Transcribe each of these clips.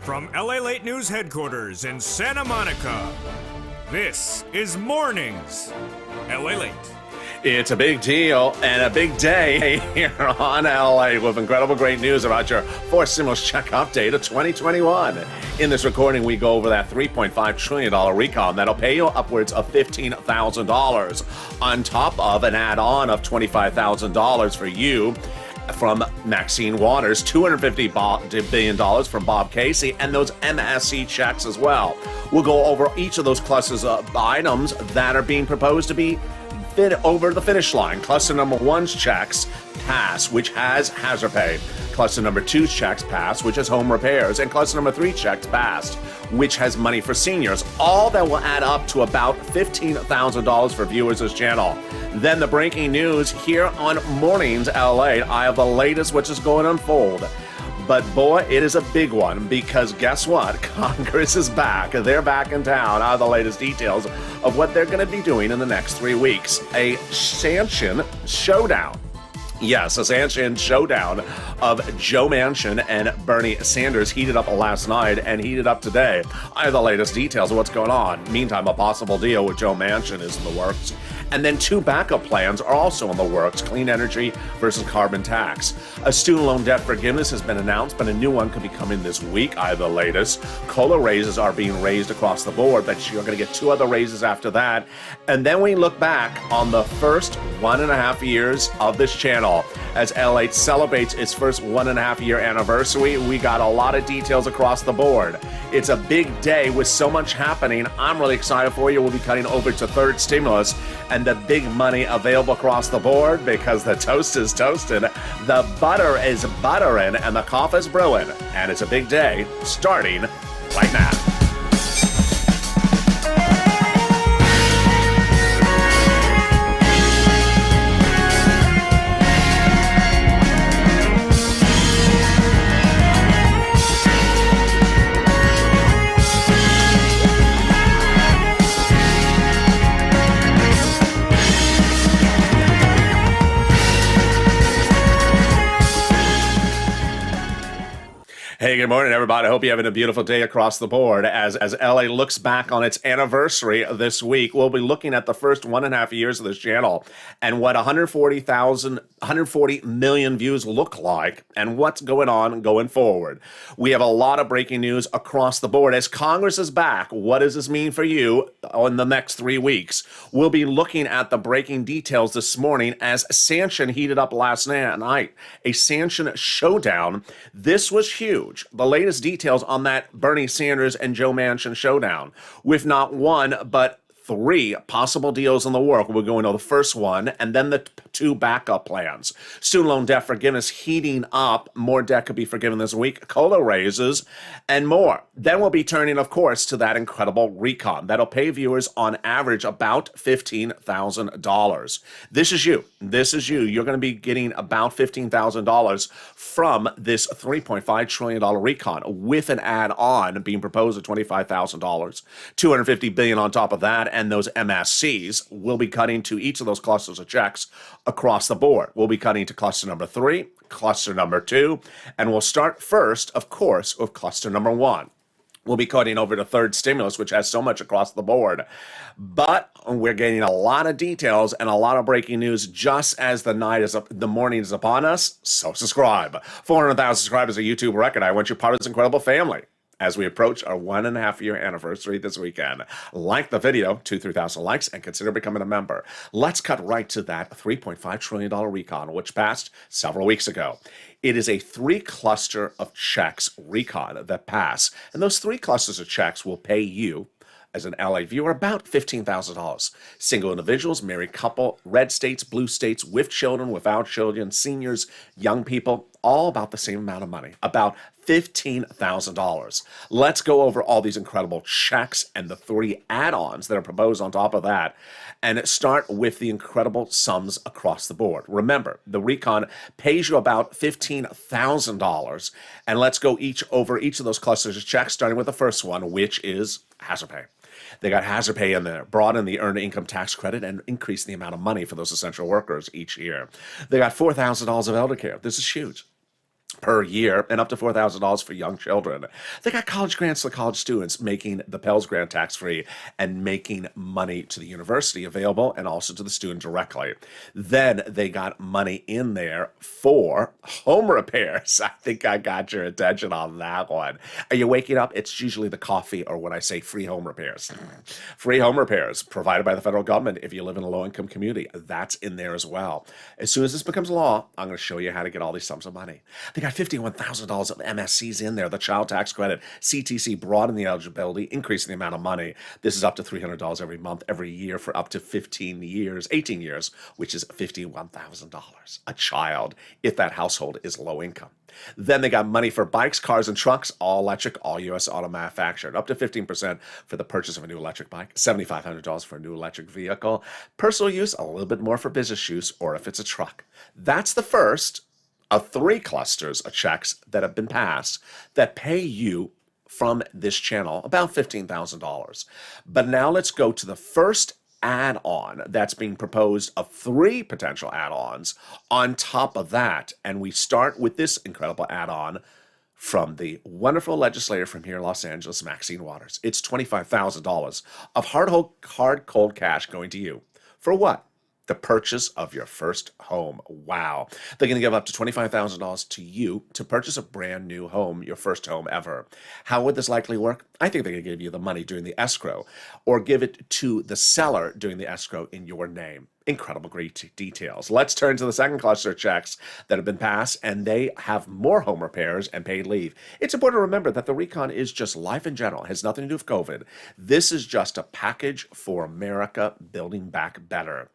From LALATE News headquarters in Santa Monica, this is Mornings LALATE. It's a big deal and a big day here on LA with incredible great news about your fourth stimulus check update of 2021. In this recording, we go over that $3.5 trillion recon that'll pay you upwards of $15,000 on top of an add-on of $25,000 for you from Maxine Waters, $250 billion from Bob Casey, and those MSC checks as well. We'll go over each of those clusters of items that are being proposed to be over the finish line. Cluster number one's checks pass, which has hazard pay. Cluster number two's checks pass, which has home repairs. And cluster number three checks passed, which has money for seniors. All that will add up to about $15,000 for viewers of this channel. Then the breaking news here on Mornings LA. I have the latest which is going to unfold. But boy, it is a big one because guess what? Congress is back. They're back in town. I have the latest details of what they're going to be doing in the next 3 weeks. A Sanchin showdown. Yes, a Sanchin showdown of Joe Manchin and Bernie Sanders heated up last night and heated up today. I have the latest details of what's going on. Meantime, a possible deal with Joe Manchin is in the works. And then two backup plans are also in the works, clean energy versus carbon tax. A student loan debt forgiveness has been announced, but a new one could be coming this week. I have the latest. COLA raises are being raised across the board, but you're going to get two other raises after that. And then we look back on the first 1.5 years of this channel. As LA celebrates its first 1.5 year anniversary, we got a lot of details across the board. It's a big day with so much happening. I'm really excited for you. We'll be cutting over to third stimulus and the big money available across the board because the toast is toasted, the butter is buttering, and the coffee is brewing. And it's a big day starting right now. Hey, good morning, everybody. I hope you're having a beautiful day across the board. As LA looks back on its anniversary this week, we'll be looking at the first 1.5 years of this channel and what 140 million views look like and what's going on going forward. We have a lot of breaking news across the board. As Congress is back, what does this mean for you in the next 3 weeks? We'll be looking at the breaking details this morning as Sanchin heated up last night. A Sanchin showdown. This was huge. The latest details on that Bernie Sanders and Joe Manchin showdown, with not one but 3 possible deals in the works. We're going to the first one and then the two backup plans. Student loan debt forgiveness heating up. More debt could be forgiven this week. COLA raises and more. Then we'll be turning, of course, to that incredible recon that'll pay viewers on average about $15,000. This is you. This is you. You're going to be getting about $15,000 from this $3.5 trillion recon with an add-on being proposed at $25,000. $250 billion on top of that. And those MSCs will be cutting to each of those clusters of checks across the board. We'll be cutting to cluster number 3, cluster number 2, and we'll start first, of course, with cluster number 1. We'll be cutting over to third stimulus, which has so much across the board. But we're getting a lot of details and a lot of breaking news just as the morning is upon us. So subscribe. 400,000 subscribers, a YouTube record. I want you part of this incredible family as we approach our 1.5 year anniversary this weekend. Like the video, 2,000-3,000 likes, and consider becoming a member. Let's cut right to that $3.5 trillion recon, which passed several weeks ago. It is a 3 cluster of checks recon that pass, and those 3 clusters of checks will pay you as an LA viewer about $15,000. Single individuals, married couple, red states, blue states, with children, without children, seniors, young people, all about the same amount of money, about $15,000. Let's go over all these incredible checks and the 3 add-ons that are proposed on top of that, and start with the incredible sums across the board. Remember, the recon pays you about $15,000, and let's go over each of those clusters of checks, starting with the first one, which is hazard pay. They got hazard pay in there, broaden the earned income tax credit, and increase the amount of money for those essential workers each year. They got $4,000 of elder care. This is huge. per year and up to $4,000 for young children. They got college grants to college students, making the Pell's Grant tax-free and making money to the university available and also to the student directly. Then they got money in there for home repairs. I think I got your attention on that one. Are you waking up? It's usually the coffee or when I say free home repairs. Free home repairs provided by the federal government if you live in a low-income community. That's in there as well. As soon as this becomes law, I'm going to show you how to get all these sums of money. They got $51,000 of MSCs in there, the child tax credit, CTC broadening the eligibility, increasing the amount of money. This is up to $300 every month, every year for up to 18 years, which is $51,000 a child if that household is low income. Then they got money for bikes, cars, and trucks, all electric, all U.S. auto manufactured, up to 15% for the purchase of a new electric bike, $7,500 for a new electric vehicle, personal use, a little bit more for business use, or if it's a truck. That's the first of 3 clusters of checks that have been passed that pay you from this channel about $15,000. But now let's go to the first add-on that's being proposed of 3 potential add-ons on top of that. And we start with this incredible add-on from the wonderful legislator from here in Los Angeles, Maxine Waters. It's $25,000 of hard, cold cash going to you. For what? The purchase of your first home. Wow. They're going to give up to $25,000 to you to purchase a brand new home, your first home ever. How would this likely work? I think they're going to give you the money during the escrow or give it to the seller during the escrow in your name. Incredible, great details. Let's turn to the second cluster of checks that have been passed, and they have more home repairs and paid leave. It's important to remember that the recon is just life in general. It has nothing to do with COVID. This is just a package for America building back better.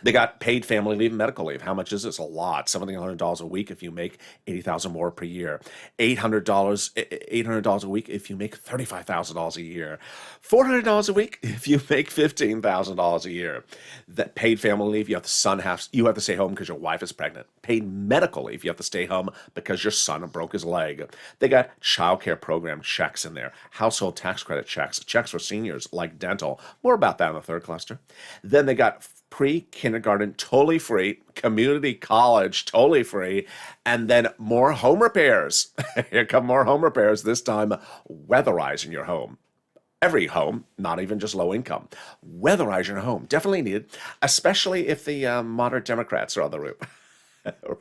They got paid family leave and medical leave. How much is this? A lot. $1,700 a week if you make $80,000 more per year. $800 a week if you make $35,000 a year. $400 a week if you make $15,000 a year. That paid family leave, you have to stay home because your wife is pregnant. Paid medical leave, you have to stay home because your son broke his leg. They got child care program checks in there. Household tax credit checks. Checks for seniors like dental. More about that in the third cluster. Then they got pre-kindergarten totally free, community college totally free, and then more home repairs. Here come more home repairs, this time weatherizing your home. Every home, not even just low income. Weatherize your home, definitely needed, especially if the moderate Democrats are on the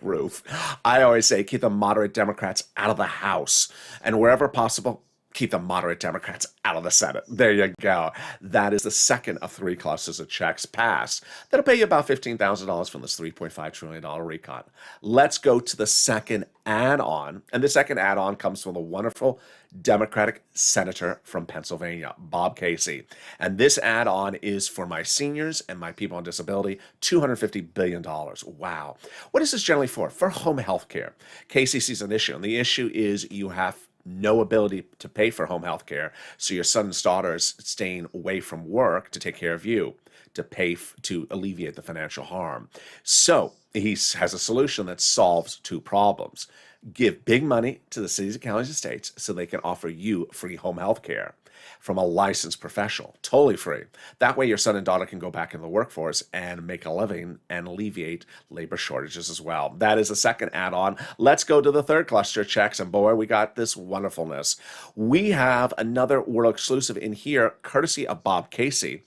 roof. I always say keep the moderate Democrats out of the House, and wherever possible, keep the moderate Democrats out of the Senate. There you go. That is the second of 3 clusters of checks passed. That'll pay you about $15,000 from this $3.5 trillion recon. Let's go to the second add-on. And the second add-on comes from the wonderful Democratic senator from Pennsylvania, Bob Casey. And this add-on is for my seniors and my people on disability, $250 billion. Wow. What is this generally for? For home health care. Casey sees an issue, and the issue is you have no ability to pay for home health care, so your son and daughter is staying away from work to take care of you, to pay to alleviate the financial harm. So he has a solution that solves 2 problems. Give big money to the cities, counties, and states so they can offer you free home health care from a licensed professional, totally free. That way your son and daughter can go back in the workforce and make a living and alleviate labor shortages as well. That is the second add-on. Let's go to the third cluster of checks, and boy, we got this wonderfulness. We have another world exclusive in here, courtesy of Bob Casey,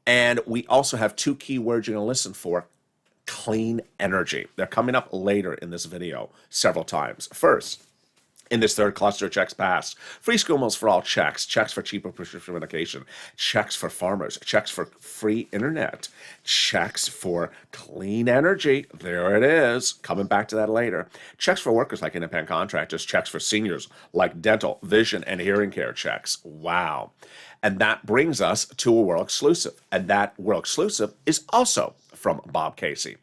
and we also have 2 key words you're going to listen for. Clean energy. They're coming up later in this video several times. First, in this third cluster of checks passed, free school meals for all checks, checks for cheaper prescription medication, checks for farmers, checks for free internet, checks for clean energy. There it is. Coming back to that later. Checks for workers like independent contractors, checks for seniors like dental, vision, and hearing care checks. Wow. And that brings us to a world exclusive. And that world exclusive is also from Bob Casey.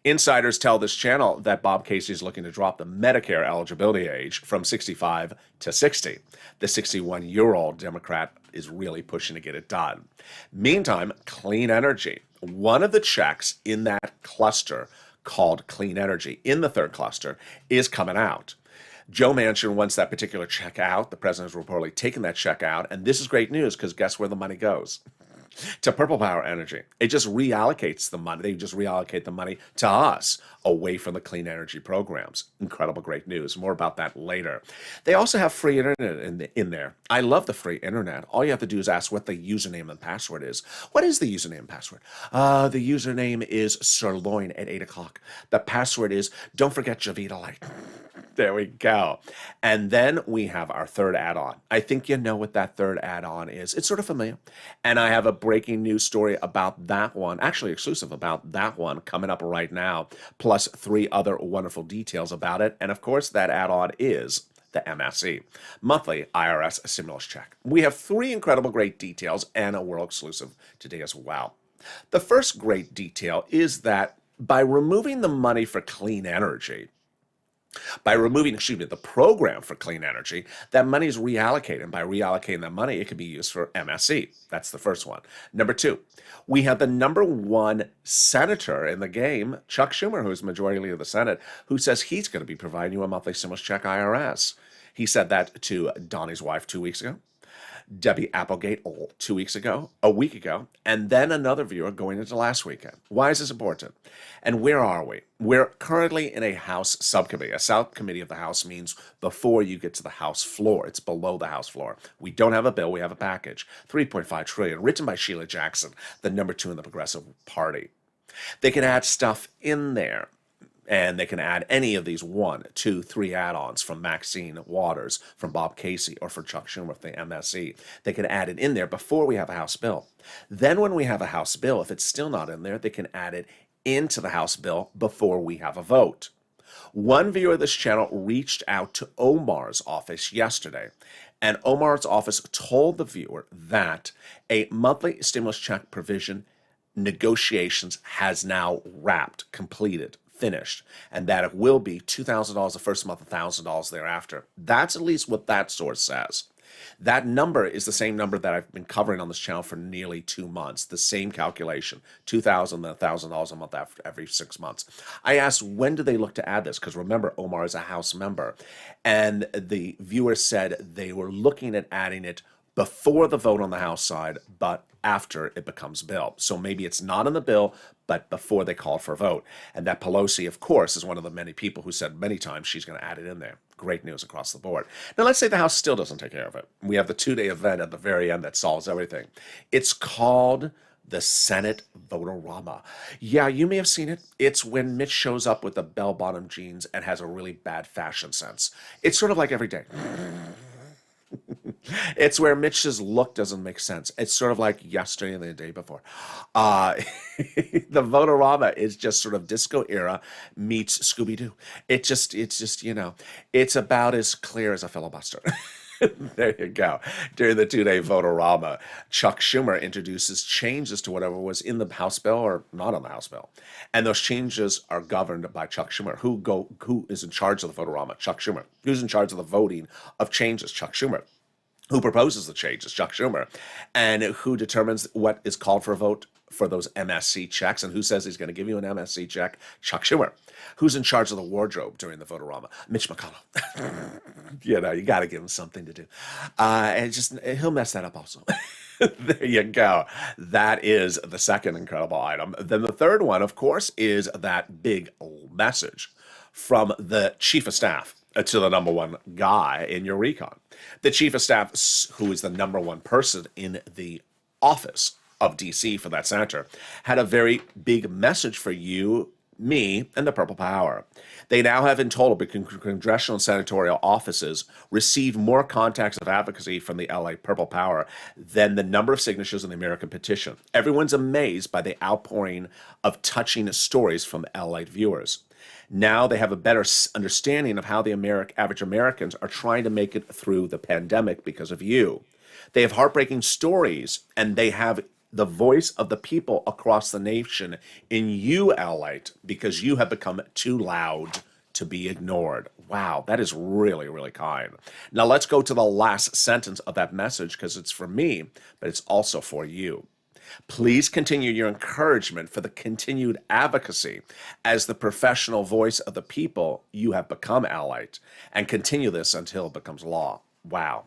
Insiders tell this channel that Bob Casey is looking to drop the Medicare eligibility age from 65 to 60. The 61-year-old Democrat is really pushing to get it done. Meantime, clean energy. One of the checks in that cluster called clean energy in the third cluster is coming out. Joe Manchin wants that particular check out. The president has reportedly taken that check out. And this is great news because guess where the money goes? to Purple Power Energy. It just reallocates the money. They just reallocate the money to us away from the clean energy programs. Incredible, great news. More about that later. They also have free internet in there. I love the free internet. All you have to do is ask what the username and password is. What is the username and password? The username is sirloin at 8 o'clock. The password is don't forget Javita Light. There we go. And then we have our third add-on. I think you know what that third add-on is. It's sort of familiar. And I have a breaking news story about that one, actually exclusive about that one coming up right now, plus 3 other wonderful details about it. And of course, that add-on is the MSE, monthly IRS stimulus check. We have 3 incredible great details and a world exclusive today as well. The first great detail is that by removing the money for clean energy, by removing, the program for clean energy, that money is reallocated. And by reallocating that money, it can be used for MSE. That's the first one. Number 2, we have the number 1 senator in the game, Chuck Schumer, who is majority leader of the Senate, who says he's going to be providing you a monthly stimulus check IRS. He said that to Donnie's wife 2 weeks ago, Debbie Applegate 2 weeks ago, a week ago, and then another viewer going into last weekend. Why is this important? And where are we? We're currently in a House subcommittee. A subcommittee of the House means before you get to the House floor. It's below the House floor. We don't have a bill. We have a package. $3.5 trillion, written by Sheila Jackson, the number 2 in the Progressive Party. They can add stuff in there. And they can add any of these 1, 2, 3 add-ons from Maxine Waters, from Bob Casey, or for Chuck Schumer with the MSE. They can add it in there before we have a House bill. Then when we have a House bill, if it's still not in there, they can add it into the House bill before we have a vote. One viewer of this channel reached out to Omar's office yesterday, and Omar's office told the viewer that a monthly stimulus check provision negotiations has now wrapped, completed, finished, and that it will be $2,000 the first month, $1,000 thereafter. That's at least what that source says. That number is the same number that I've been covering on this channel for nearly 2 months. The same calculation, $2,000 and $1,000 a month after every 6 months. I asked, when do they look to add this? Because remember, Omar is a House member. And the viewer said they were looking at adding it before the vote on the House side, but after it becomes bill. So maybe it's not in the bill, but before they call for a vote. And that Pelosi, of course, is one of the many people who said many times she's going to add it in there. Great news across the board. Now, let's say the House still doesn't take care of it. We have the 2-day event at the very end that solves everything. It's called the Senate Votorama. Yeah, you may have seen it. It's when Mitch shows up with the bell-bottom jeans and has a really bad fashion sense. It's sort of like every day. It's where Mitch's look doesn't make sense. It's sort of like yesterday and the day before. The Votorama is just sort of disco era meets Scooby-Doo. It's just, it's about as clear as a filibuster. There you go. During the 2-day Votorama, Chuck Schumer introduces changes to whatever was in the House bill or not on the House bill. And those changes are governed by Chuck Schumer. Who is in charge of the Votorama? Chuck Schumer. Who's in charge of the voting of changes? Chuck Schumer. Who proposes the changes? Chuck Schumer. And who determines what is called for a vote for those MSC checks? And who says he's going to give you an MSC check? Chuck Schumer. Who's in charge of the wardrobe during the Votorama? Mitch McConnell. You got to give him something to do. And he'll mess that up also. There you go. That is the second incredible item. Then the third one, of course, is that big message from the chief of staff to the number 1 guy in your recon. The chief of staff, who is the number 1 person in the office of DC for that senator, had a very big message for you, me, and the Purple Power. They now have in total, between congressional and senatorial offices, received more contacts of advocacy from the LA Purple Power than the number of signatures in the American petition. Everyone's amazed by the outpouring of touching stories from LA viewers. Now they have a better understanding of how the average Americans are trying to make it through the pandemic because of you. They have heartbreaking stories, and they have the voice of the people across the nation in you, LALATE, because you have become too loud to be ignored. Wow, that is really, really kind. Now let's go to the last sentence of that message, because it's for me, but it's also for you. Please continue your encouragement for the continued advocacy as the professional voice of the people you have become, LALATE, and continue this until it becomes law. Wow.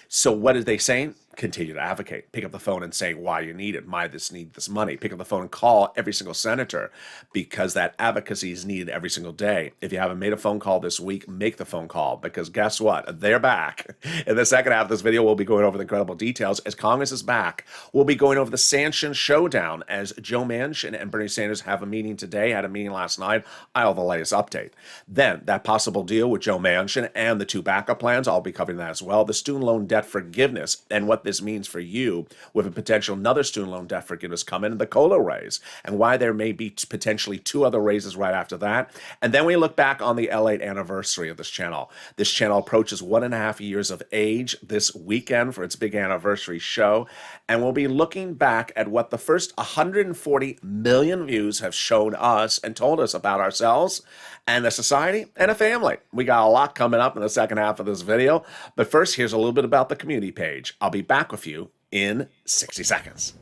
So what are they saying? continue to advocate. Pick up the phone and say why you need it, why need this money. Pick up the phone and call every single senator, because that advocacy is needed every single day. If you haven't made a phone call this week, make the phone call, because guess what? They're back. In the second half of this video, we'll be going over the incredible details as Congress is back. We'll be going over the sanction showdown as Joe Manchin and Bernie Sanders have a meeting today, had a meeting last night. I have the latest update. Then that possible deal with Joe Manchin and the 2 backup plans, I'll be covering that as well. The student loan debt forgiveness and what this means for you with a potential another student loan debt forgiveness coming, the COLA raise, and why there may be potentially 2 other raises right after that. And then we look back on the LATE anniversary of this channel. This channel approaches 1.5 years of age this weekend for its big anniversary show. And we'll be looking back at what the first 140 million views have shown us and told us about ourselves and a society and a family. We got a lot coming up in the second half of this video. But first, here's a little bit about the community page. I'll be back with you in 60 seconds.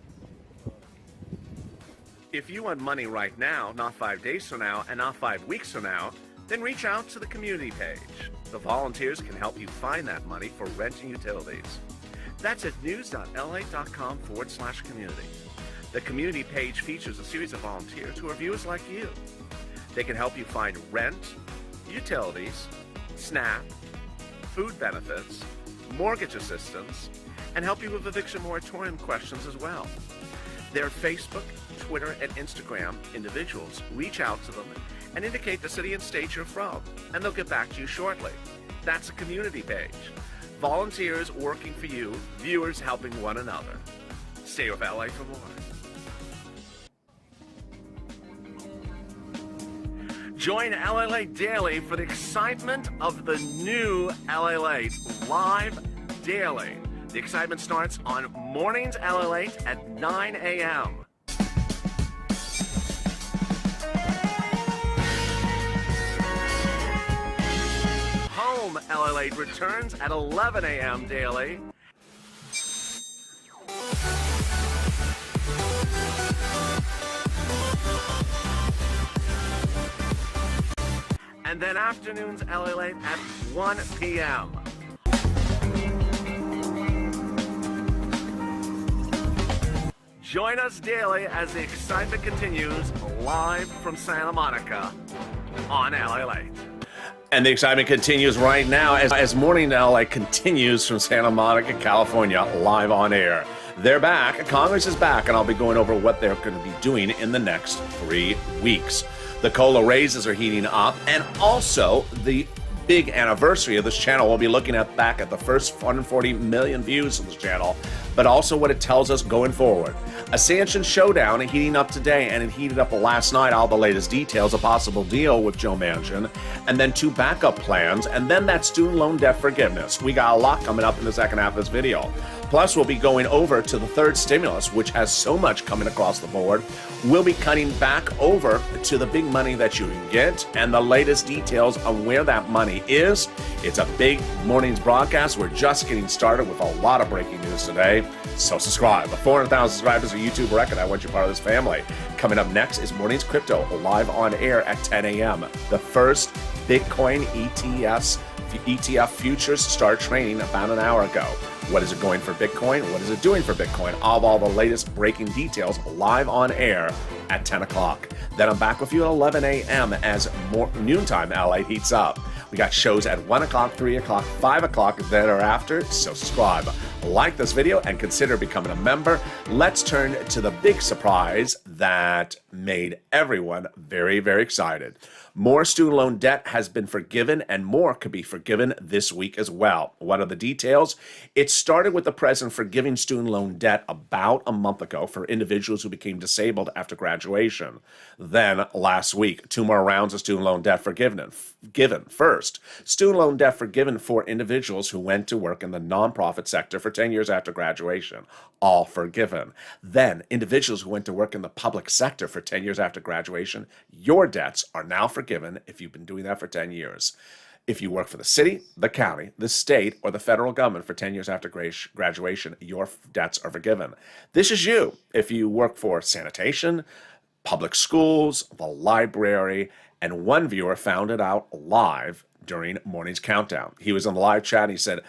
If you want money right now, not 5 days from now, and not 5 weeks from now, then reach out to the community page. The volunteers can help you find that money for rent and utilities. That's at news.lalate.com/community. The community page features a series of volunteers who are viewers like you. They can help you find rent, utilities, SNAP, food benefits, mortgage assistance, and help you with eviction moratorium questions as well. Their Facebook, Twitter, and Instagram individuals reach out to them and indicate the city and state you're from, and they'll get back to you shortly. That's a community page. Volunteers working for you, viewers helping one another. Stay with LA for more. Join LALATE Daily for the excitement of the new LALATE live daily. The excitement starts on Mornings LALATE at 9 a.m. Home LALATE returns at 11 a.m. daily. And then afternoons LALATE at 1 p.m. Join us daily as the excitement continues live from Santa Monica on LALATE. And the excitement continues right now as Morning LA continues from Santa Monica, California, live on air. They're back. Congress is back, and I'll be going over what they're going to be doing in the next 3 weeks. The COLA raises are heating up, and also the big anniversary of this channel. We'll be looking back at the first 140 million views of this channel, but also what it tells us going forward. A sanction showdown heating up today, and it heated up last night. All the latest details, a possible deal with Joe Manchin, and then 2 backup plans, and then that student loan debt forgiveness. We got a lot coming up in the second half of this video. Plus, we'll be going over to the 3rd stimulus, which has so much coming across the board. We'll be cutting back over to the big money that you can get and the latest details on where that money is. It's a big morning's broadcast. We're just getting started with a lot of breaking news today. So subscribe. 400,000 subscribers, a YouTube record. I want you part of this family. Coming up next is Morning's Crypto, live on air at 10 a.m. The first Bitcoin ETF futures start trading about an hour ago. What is it going for Bitcoin? What is it doing for Bitcoin? All the latest breaking details live on air at 10 o'clock. Then I'm back with you at 11 a.m. as noontime LA heats up. We got shows at 1 o'clock, 3 o'clock, 5 o'clock, thereafter, so subscribe. Like this video and consider becoming a member. Let's turn to the big surprise that made everyone very, very excited. More student loan debt has been forgiven, and more could be forgiven this week as well. What are the details? It started with the president forgiving student loan debt about a month ago for individuals who became disabled after graduation. Then last week, 2 more rounds of student loan debt given. First, student loan debt forgiven for individuals who went to work in the nonprofit sector for 10 years after graduation. All forgiven. Then, individuals who went to work in the public sector for 10 years after graduation, your debts are now forgiven if you've been doing that for 10 years. If you work for the city, the county, the state, or the federal government for 10 years after graduation, your debts are forgiven. This is you. If you work for sanitation, public schools, the library, and one viewer found it out live during Morning's Countdown. He was on the live chat and he said,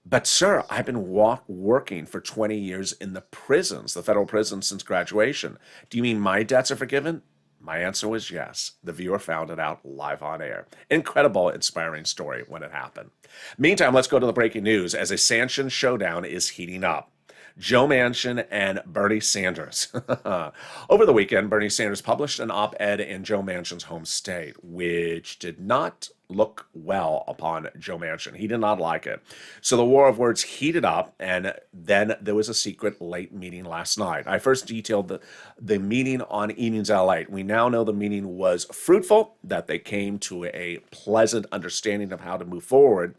But, sir, I've been working for 20 years in the prisons, the federal prisons, since graduation. Do you mean my debts are forgiven? My answer was yes. The viewer found it out live on air. Incredible, inspiring story when it happened. Meantime, let's go to the breaking news as a sanctions showdown is heating up. Joe Manchin and Bernie Sanders. Over the weekend, Bernie Sanders published an op-ed in Joe Manchin's home state, which did not look well upon Joe Manchin. He did not like it. So the war of words heated up, and then there was a secret late meeting last night. I first detailed the meeting on Evenings LALATE. We now know the meeting was fruitful, that they came to a pleasant understanding of how to move forward,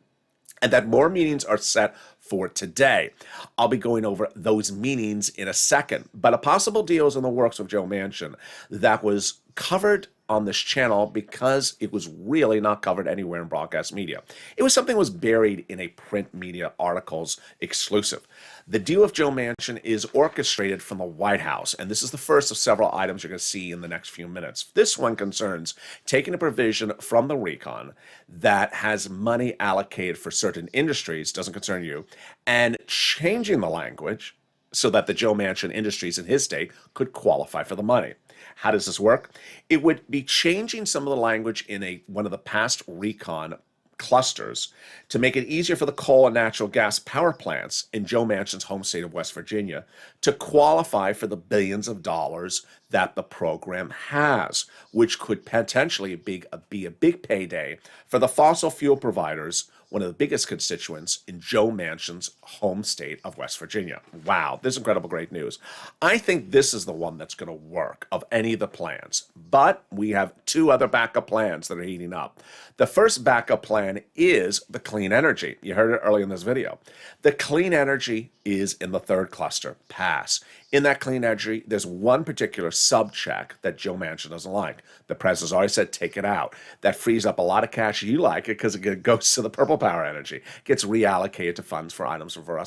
and that more meetings are set for today. I'll be going over those meetings in a second, but a possible deal is in the works with Joe Manchin that was covered on this channel because it was really not covered anywhere in broadcast media. It was something that was buried in a print media articles exclusive. The deal with Joe Manchin is orchestrated from the White House, and this is the first of several items you're going to see in the next few minutes. This one concerns taking a provision from the recon that has money allocated for certain industries, doesn't concern you, and changing the language so that the Joe Manchin industries in his state could qualify for the money. How does this work? It would be changing some of the language in one of the past recon clusters to make it easier for the coal and natural gas power plants in Joe Manchin's home state of West Virginia to qualify for the billions of dollars that the program has, which could potentially be a big payday for the fossil fuel providers, one of the biggest constituents in Joe Manchin's home state of West Virginia. Wow, this is incredible, great news. I think this is the one that's going to work of any of the plans, but we have two other backup plans that are heating up. The first backup plan is the clean energy. You heard it earlier in this video. The clean energy is in the third cluster, pass. In that clean energy, there's one particular sub-check that Joe Manchin doesn't like. The president's already said, take it out. That frees up a lot of cash. You like it because it goes to the purple power energy. Gets reallocated to funds for items for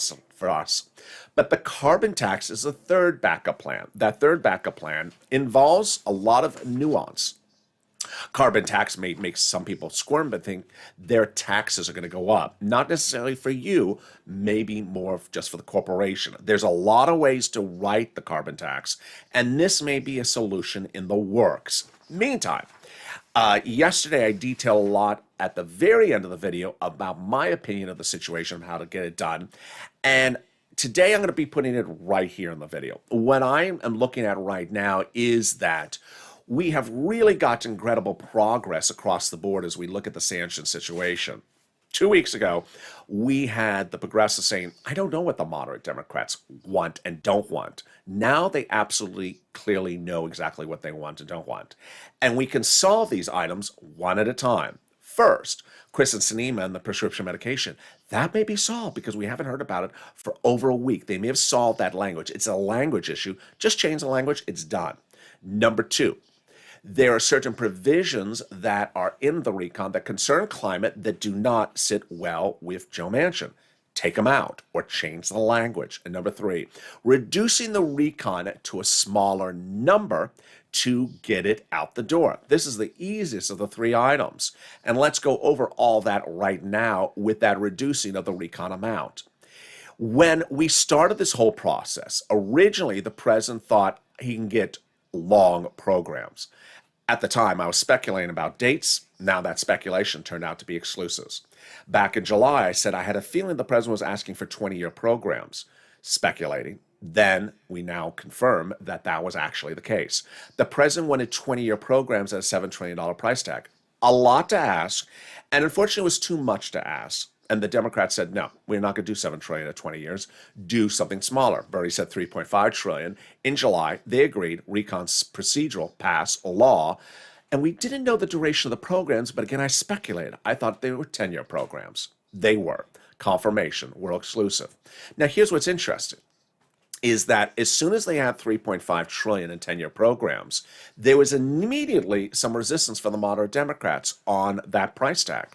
us. But the carbon tax is the third backup plan. That third backup plan involves a lot of nuance. Carbon tax may make some people squirm, but think their taxes are going to go up. Not necessarily for you, maybe more just for the corporation. There's a lot of ways to write the carbon tax, and this may be a solution in the works. Meantime, yesterday I detailed a lot at the very end of the video about my opinion of the situation, of how to get it done, and today I'm going to be putting it right here in the video. What I am looking at right now is that we have really got incredible progress across the board as we look at the sanctions situation. 2 weeks ago, we had the progressives saying, I don't know what the moderate Democrats want and don't want. Now they absolutely clearly know exactly what they want and don't want. And we can solve these items one at a time. First, Chris and Sinema and the prescription medication. That may be solved because we haven't heard about it for over a week. They may have solved that language. It's a language issue. Just change the language. It's done. Number two, there are certain provisions that are in the recon that concern climate that do not sit well with Joe Manchin. Take them out or change the language. And number three, reducing the recon to a smaller number to get it out the door. This is the easiest of the three items. And let's go over all that right now with that reducing of the recon amount. When we started this whole process, originally the president thought he can get long programs. At the time, I was speculating about dates. Now that speculation turned out to be exclusives. Back in July, I said I had a feeling the president was asking for 20-year programs, speculating. Then we now confirm that that was actually the case. The president wanted 20-year programs at a $7 trillion price tag. A lot to ask, and unfortunately it was too much to ask. And the Democrats said, no, we're not going to do $7 trillion at 20 years. Do something smaller. Bernie said $3.5 trillion. In July, they agreed. Recon's procedural pass a law. And we didn't know the duration of the programs, but again, I speculated. I thought they were 10-year programs. They were. Confirmation, world exclusive. Now, here's what's interesting, is that as soon as they had $3.5 trillion in 10-year programs, there was immediately some resistance from the moderate Democrats on that price tag.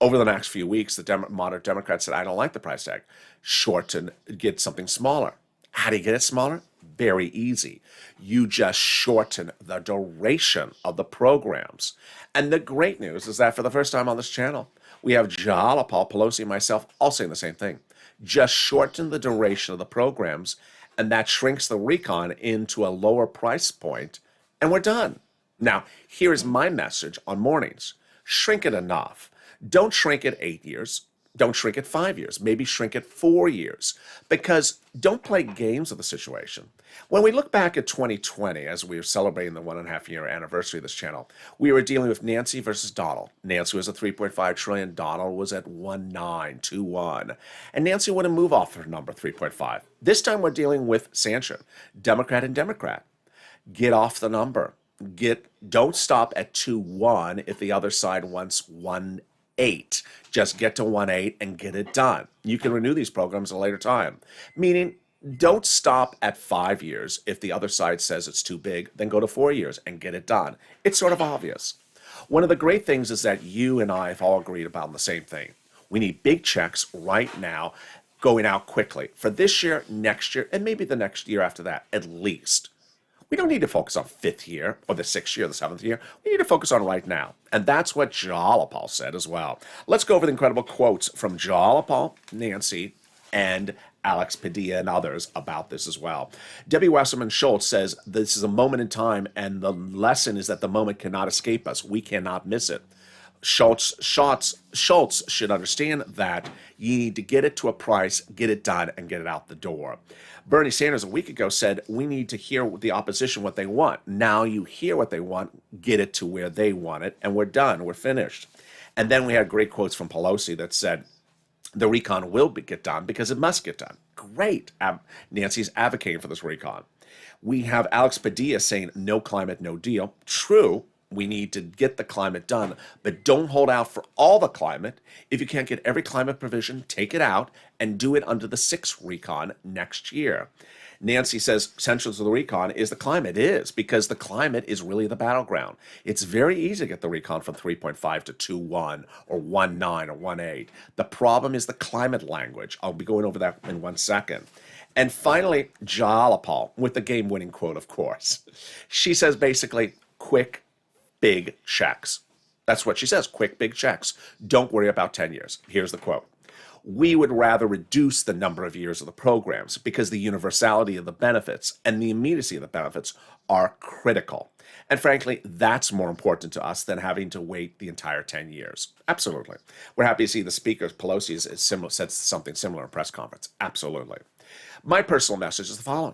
Over the next few weeks, the moderate Democrats said, I don't like the price tag. Shorten, get something smaller. How do you get it smaller? Very easy. You just shorten the duration of the programs. And the great news is that for the first time on this channel, we have Paul Pelosi and myself all saying the same thing. Just shorten the duration of the programs, and that shrinks the recon into a lower price point, and we're done. Now, here is my message on mornings. Shrink it enough. Don't shrink it 8 years. Don't shrink it 5 years. Maybe shrink it 4 years. Because don't play games with the situation. When we look back at 2020, as we were celebrating the 1.5-year anniversary of this channel, we were dealing with Nancy versus Donald. Nancy was at 3.5 trillion. Donald was at 1.921. And Nancy wouldn't move off her number 3.5. This time we're dealing with Sanchez, Democrat and Democrat. Get off the number. Don't stop at 2.1 if the other side wants 1.8. Just get to 1.8 and get it done. You can renew these programs at a later time. Meaning, don't stop at 5 years if the other side says it's too big, then go to 4 years and get it done. It's sort of obvious. One of the great things is that you and I have all agreed about the same thing. We need big checks right now going out quickly for this year, next year, and maybe the next year after that, at least. We don't need to focus on 5th year or the 6th year, the 7th year. We need to focus on right now. And that's what Jalapal said as well. Let's go over the incredible quotes from Jalapal, Nancy, and Alex Padilla and others about this as well. Debbie Wasserman Schultz says, this is a moment in time, and the lesson is that the moment cannot escape us. We cannot miss it. Schultz should understand that you need to get it to a price, get it done, and get it out the door. Bernie Sanders a week ago said, we need to hear the opposition what they want. Now you hear what they want, get it to where they want it, and we're done, we're finished. And then we had great quotes from Pelosi that said, the recon will get done because it must get done. Great. Nancy's advocating for this recon. We have Alex Padilla saying, no climate, no deal. True. We need to get the climate done, but don't hold out for all the climate. If you can't get every climate provision, take it out and do it under the 6th recon next year. Nancy says central to the recon is the climate. It is, because the climate is really the battleground. It's very easy to get the recon from 3.5 to 2.1 or 1.9 or 1.8. The problem is the climate language. I'll be going over that in 1 second. And finally, Jalapal with the game-winning quote, of course. She says basically, quick, big checks. That's what she says, quick, big checks. Don't worry about 10 years. Here's the quote. We would rather reduce the number of years of the programs because the universality of the benefits and the immediacy of the benefits are critical. And frankly, that's more important to us than having to wait the entire 10 years. Absolutely. We're happy to see the speaker, Pelosi, said something similar in press conference. Absolutely. My personal message is the following.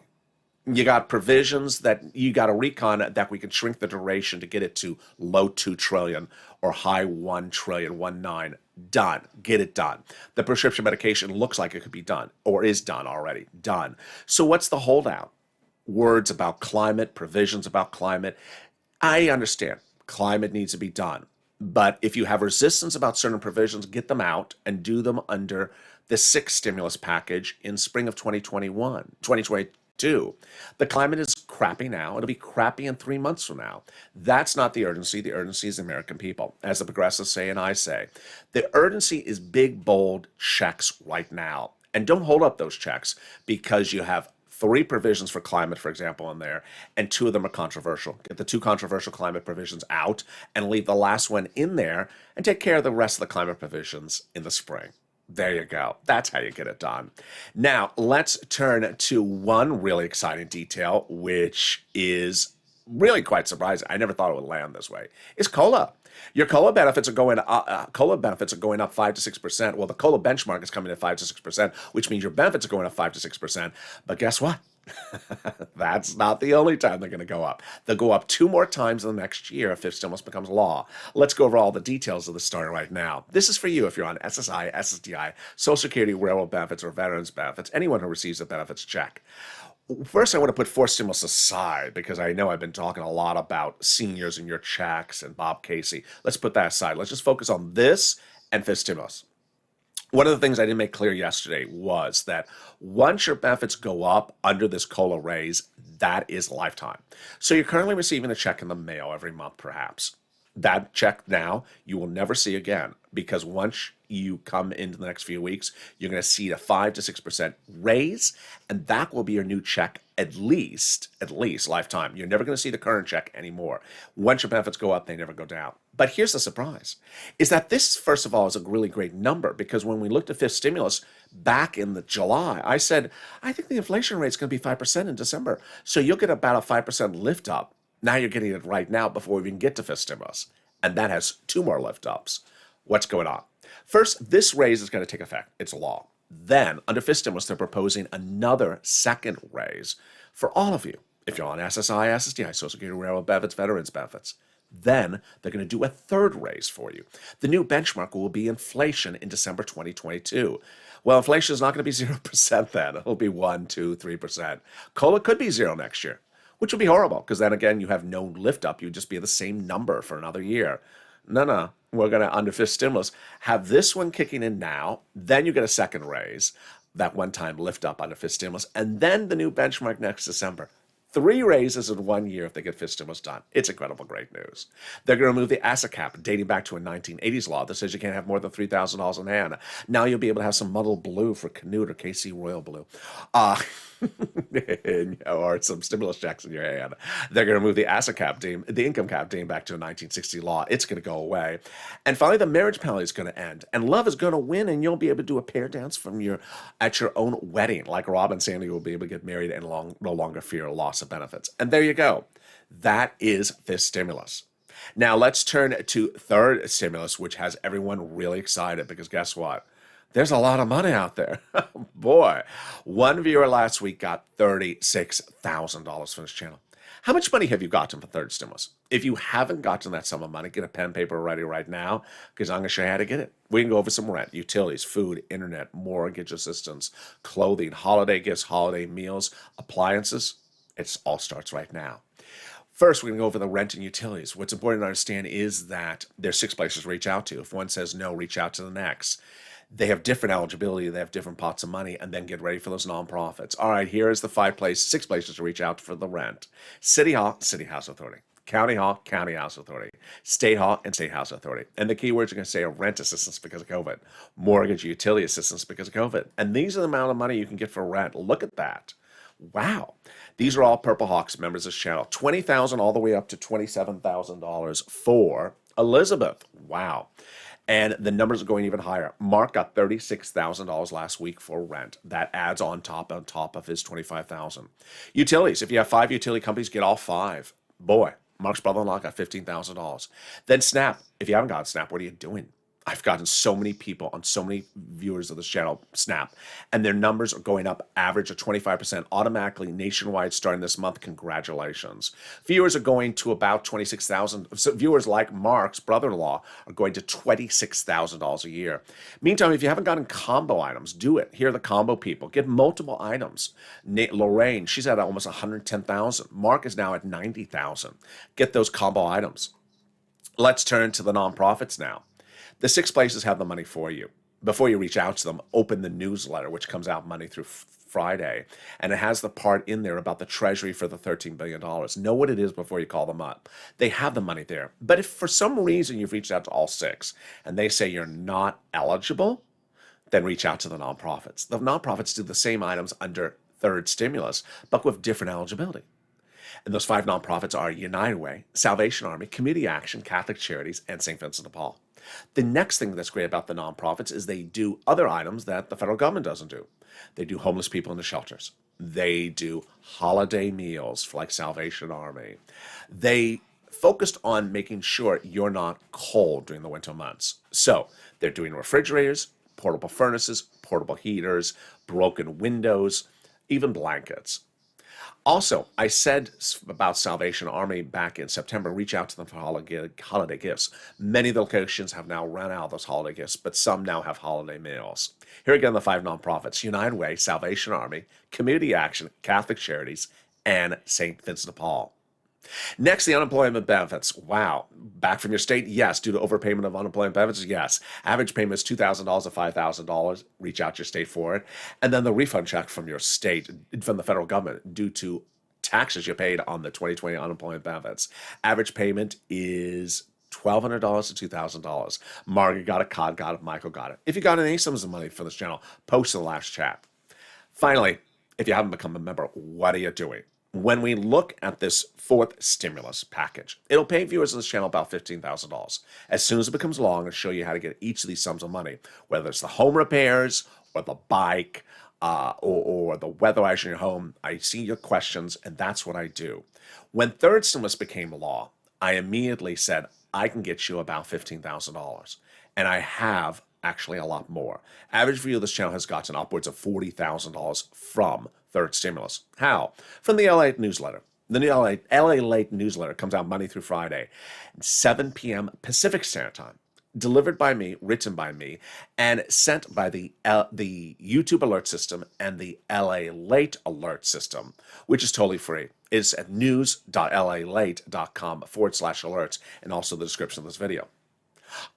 You got provisions that you got a recon that we can shrink the duration to get it to low 2 trillion or high 1 trillion, 1.9. Done. Get it done. The prescription medication looks like it could be done or is done already. Done. So what's the holdout? Words about climate, provisions about climate. I understand climate needs to be done. But if you have resistance about certain provisions, get them out and do them under the 6th stimulus package in spring of 2022. The climate is crappy now. It'll be crappy in 3 months from now. That's not the urgency. The urgency is the American people. As the progressives say and I say, the urgency is big, bold checks right now. And don't hold up those checks because you have 3 provisions for climate, for example, in there, and 2 of them are controversial. Get the 2 controversial climate provisions out and leave the last one in there and take care of the rest of the climate provisions in the spring. There you go. That's how you get it done. Now, let's turn to one really exciting detail, which is really quite surprising. I never thought it would land this way. It's COLA. Your COLA benefits are going up. COLA benefits are going up 5 to 6%. Well, the COLA benchmark is coming at 5 to 6%, which means your benefits are going up 5 to 6%. But guess what? That's not the only time they're going to go up. They'll go up 2 more times in the next year if 5th stimulus becomes law. Let's go over all the details of the story right now. This is for you if you're on SSI, SSDI, Social Security, railroad benefits, or veterans benefits, anyone who receives a benefits check. First, I want to put 4th stimulus aside because I know I've been talking a lot about seniors and your checks and Bob Casey. Let's put that aside. Let's just focus on this and 5th stimulus. One of the things I didn't make clear yesterday was that once your benefits go up under this COLA raise, that is lifetime. So you're currently receiving a check in the mail every month, perhaps. That check now you will never see again because once you come into the next few weeks, you're going to see a 5 to 6% raise, and that will be your new check at least lifetime. You're never going to see the current check anymore. Once your benefits go up, they never go down. But here's the surprise, is that this, first of all, is a really great number, because when we looked at fifth stimulus back in the July, I said, I think the inflation rate is going to be 5% in December. So you'll get about a 5% lift up. Now you're getting it right now before we even get to fifth stimulus. And that has two more lift ups. What's going on? First, this raise is going to take effect. It's a law. Then, under fifth stimulus, they're proposing another second raise for all of you. If you're on SSI, SSDI, Social Security, Railroad benefits, veterans benefits. Then they're going to do a third raise for you. The new benchmark will be inflation in December 2022. Well, inflation is not going to be 0% then. It'll be 1, 2, 3%. COLA could be 0 next year, which would be horrible, because then again, you have no lift up. You'd just be the same number for another year. No. We're going to, under fifth stimulus, have this one kicking in now. Then you get a second raise, that one-time lift up under fifth stimulus, and then the new benchmark next December. 3 raises in 1 year if they get fifth stimulus done. It's incredible great news. They're going to remove the asset cap dating back to a 1980s law that says you can't have more than $3,000 in hand. Now you'll be able to have some muddled blue for Canute or KC Royal Blue. Or some stimulus checks in your hand. They're going to remove the asset cap, the income cap dating back to a 1960 law. It's going to go away. And finally, the marriage penalty is going to end. And love is going to win, and you'll be able to do a pair dance at your own wedding, like Rob and Sandy will be able to get married and no longer fear loss of benefits. And there you go. That is fifth stimulus. Now let's turn to third stimulus, which has everyone really excited, because guess what? There's a lot of money out there. Boy, one viewer last week got $36,000 from this channel. How much money have you gotten for third stimulus? If you haven't gotten that sum of money, get a pen and paper ready right now, because I'm going to show you how to get it. We can go over some rent, utilities, food, internet, mortgage assistance, clothing, holiday gifts, holiday meals, appliances. It all starts right now. First, we're going to go over the rent and utilities. What's important to understand is that there's 6 places to reach out to. If one says no, reach out to the next. They have different eligibility, they have different pots of money, and then get ready for those nonprofits. All right, here is the 6 places to reach out for the rent. City Hall, City House Authority. County Hall, County House Authority. State Hall, and State House Authority. And the keywords are going to say are rent assistance because of COVID, mortgage utility assistance because of COVID. And these are the amount of money you can get for rent. Look at that. Wow. These are all Purple Hawks members of this channel. $20,000 all the way up to $27,000 for Elizabeth. Wow. And the numbers are going even higher. Mark got $36,000 last week for rent. That adds on top of his $25,000. Utilities. If you have 5 utility companies, get all 5. Boy, Mark's brother-in-law got $15,000. Then SNAP. If you haven't got SNAP, what are you doing? I've gotten so many people on so many viewers of this channel, Snap, and their numbers are going up average of 25% automatically nationwide starting this month. Congratulations. Viewers are going to about 26,000. So viewers like Mark's brother-in-law are going to $26,000 a year. Meantime, if you haven't gotten combo items, do it. Here are the combo people. Get multiple items. Lorraine, she's at almost 110,000. Mark is now at 90,000. Get those combo items. Let's turn to the nonprofits now. The 6 places have the money for you. Before you reach out to them, open the newsletter, which comes out Monday through Friday, and it has the part in there about the Treasury for the $13 billion. Know what it is before you call them up. They have the money there. But if for some reason you've reached out to all 6 and they say you're not eligible, then reach out to the nonprofits. The nonprofits do the same items under third stimulus, but with different eligibility. And those 5 nonprofits are United Way, Salvation Army, Community Action, Catholic Charities, and St. Vincent de Paul. The next thing that's great about the nonprofits is they do other items that the federal government doesn't do. They do homeless people in the shelters. They do holiday meals for like Salvation Army. They focused on making sure you're not cold during the winter months. So they're doing refrigerators, portable furnaces, portable heaters, broken windows, even blankets. Also, I said about Salvation Army back in September, reach out to them for holiday gifts. Many of the locations have now run out of those holiday gifts, but some now have holiday meals. Here again, the 5 nonprofits: United Way, Salvation Army, Community Action, Catholic Charities, and St. Vincent de Paul. Next, the unemployment benefits. Wow. Back from your state? Yes. Due to overpayment of unemployment benefits? Yes. Average payment is $2,000 to $5,000. Reach out to your state for it. And then the refund check from your state, from the federal government, due to taxes you paid on the 2020 unemployment benefits. Average payment is $1,200 to $2,000. Margaret got it, Cod got it, Michael got it. If you got any sums of money for this channel, post in the last chat. Finally, if you haven't become a member, what are you doing? when we look at this fourth stimulus package, it'll pay viewers of this channel about $15,000. As soon as it becomes law, I'm going to show you how to get each of these sums of money, whether it's the home repairs or the bike or the weatherizer in your home. I see your questions, and that's what I do. When third stimulus became law, I immediately said, I can get you about $15,000. And I have actually a lot more. Average view of this channel has gotten upwards of $40,000 from third stimulus. How? From the LA newsletter. The new LA Late newsletter comes out Monday through Friday, 7 p.m. Pacific Standard Time. Delivered by me, written by me, and sent by the YouTube alert system and the LALATE alert system, which is totally free. It's at news.lalate.com/alerts, and also the description of this video.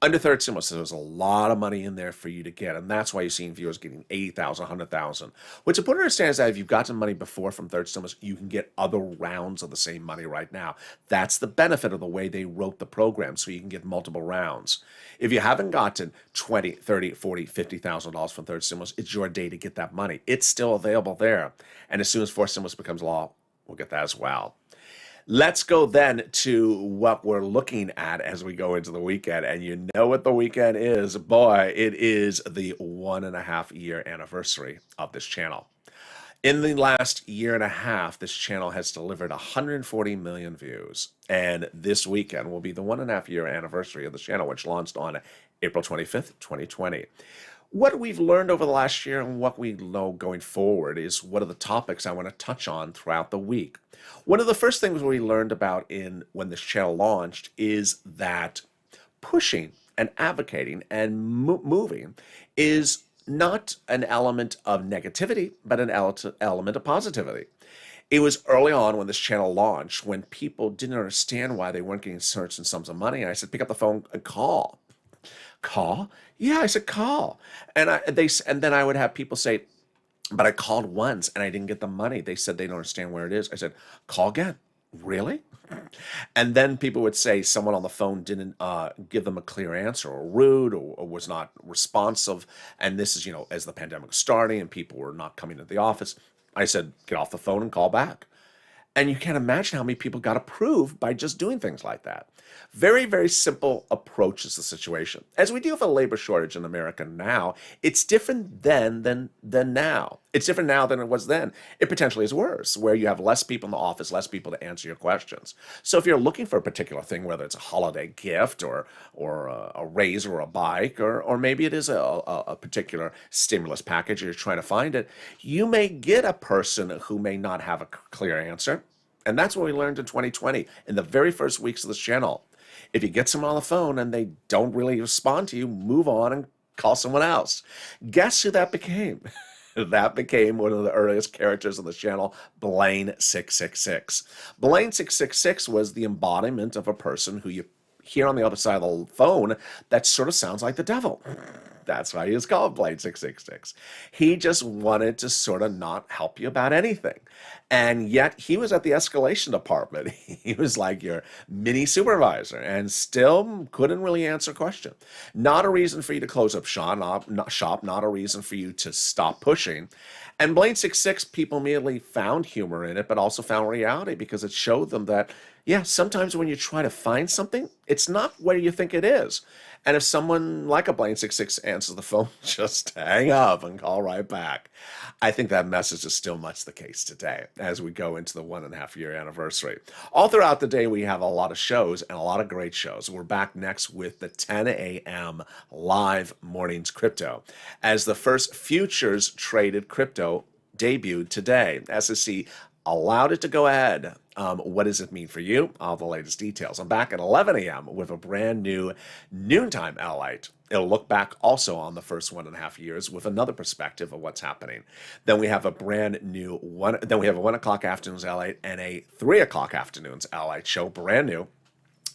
Under third stimulus, there's a lot of money in there for you to get, and that's why you're seeing viewers getting 80,000, 100,000. What's important to understand is that if you've gotten money before from third stimulus, you can get other rounds of the same money right now. That's the benefit of the way they wrote the program, so you can get multiple rounds. If you haven't gotten $20,000, $30,000, $40,000, $50,000 from third stimulus, it's your day to get that money. It's still available there, and as soon as fourth stimulus becomes law, we'll get that as well. Let's go then to what we're looking at as we go into the weekend. And you know what the weekend is. Boy, it is the 1.5-year anniversary of this channel. In the last year and a half, this channel has delivered 140 million views. And this weekend will be the 1.5-year anniversary of the channel, which launched on April 25th, 2020. What we've learned over the last year and what we know going forward is what are the topics I want to touch on throughout the week. One of the first things we learned about when this channel launched is that pushing and advocating and moving is not an element of negativity, but an element of positivity. It was early on when this channel launched when people didn't understand why they weren't getting certain sums of money. And I said, pick up the phone and call. Call? Yeah, I said call. And then I would have people say, but I called once and I didn't get the money. They said they don't understand where it is. I said, call again. Really? And then people would say someone on the phone didn't give them a clear answer, or rude, or was not responsive. And this is, as the pandemic was starting and people were not coming to the office. I said, get off the phone and call back. And you can't imagine how many people got approved by just doing things like that. Very, very simple approach is the situation. As we deal with a labor shortage in America now, it's different then than now. It's different now than it was then. It potentially is worse, where you have less people in the office, less people to answer your questions. So if you're looking for a particular thing, whether it's a holiday gift or a raise or a bike, or maybe it is a particular stimulus package, you're trying to find it, you may get a person who may not have a clear answer. And that's what we learned in 2020, in the very first weeks of this channel. If you get someone on the phone and they don't really respond to you, move on and call someone else. Guess who that became? That became one of the earliest characters of the channel, Blaine666. Blaine666 was the embodiment of a person who you hear on the other side of the phone that sort of sounds like the devil. That's why he was called Blaine666. He just wanted to sort of not help you about anything. And yet he was at the escalation department. He was like your mini supervisor and still couldn't really answer a question. Not a reason for you to close up shop, not a reason for you to stop pushing. And Blaine666, people immediately found humor in it, but also found reality, because it showed them that, yeah, sometimes when you try to find something, it's not where you think it is. And if someone like a Blaine666 answers the phone, just hang up and call right back. I think that message is still much the case today as we go into the 1.5-year anniversary. All throughout the day, we have a lot of shows and a lot of great shows. We're back next with the 10 a.m. live mornings crypto, as the first futures traded crypto debuted today. SEC allowed it to go ahead. What does it mean for you? All the latest details. I'm back at 11 a.m. with a brand new noontime LALATE. It'll look back also on the first 1.5 years with another perspective of what's happening. Then we have a brand new then we have a 1 o'clock afternoons LALATE and a 3 o'clock afternoons LALATE show, brand new.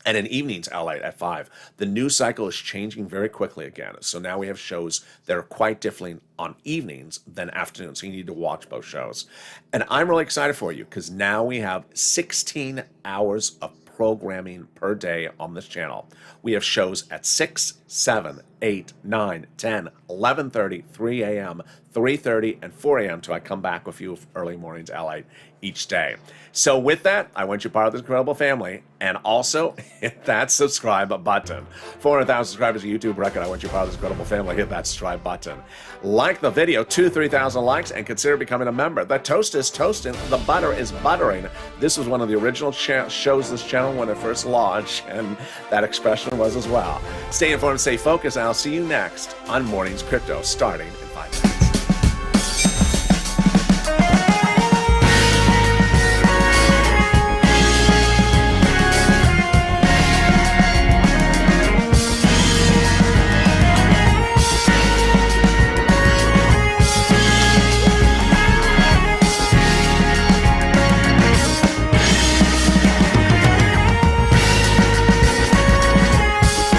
And an evening's LALATE at 5. The news cycle is changing very quickly again. So now we have shows that are quite different on evenings than afternoons. So you need to watch both shows. And I'm really excited for you, because now we have 16 hours of programming per day on this channel. We have shows at 6, 7, 8, 9, 10, 11:30, 3 a.m., 3:30, and 4 a.m. till I come back with you early mornings, LA, each day. So with that, I want you part of this incredible family, and also hit that subscribe button. 400,000 subscribers, a YouTube record. I want you part of this incredible family. Hit that subscribe button. Like the video, 2,000 to 3,000 likes, and consider becoming a member. The toast is toasting, the butter is buttering. This was one of the original shows this channel when it first launched, and that expression was as well. Stay informed, stay focused, and I'll see you next on Mornings Crypto, starting in 5 minutes.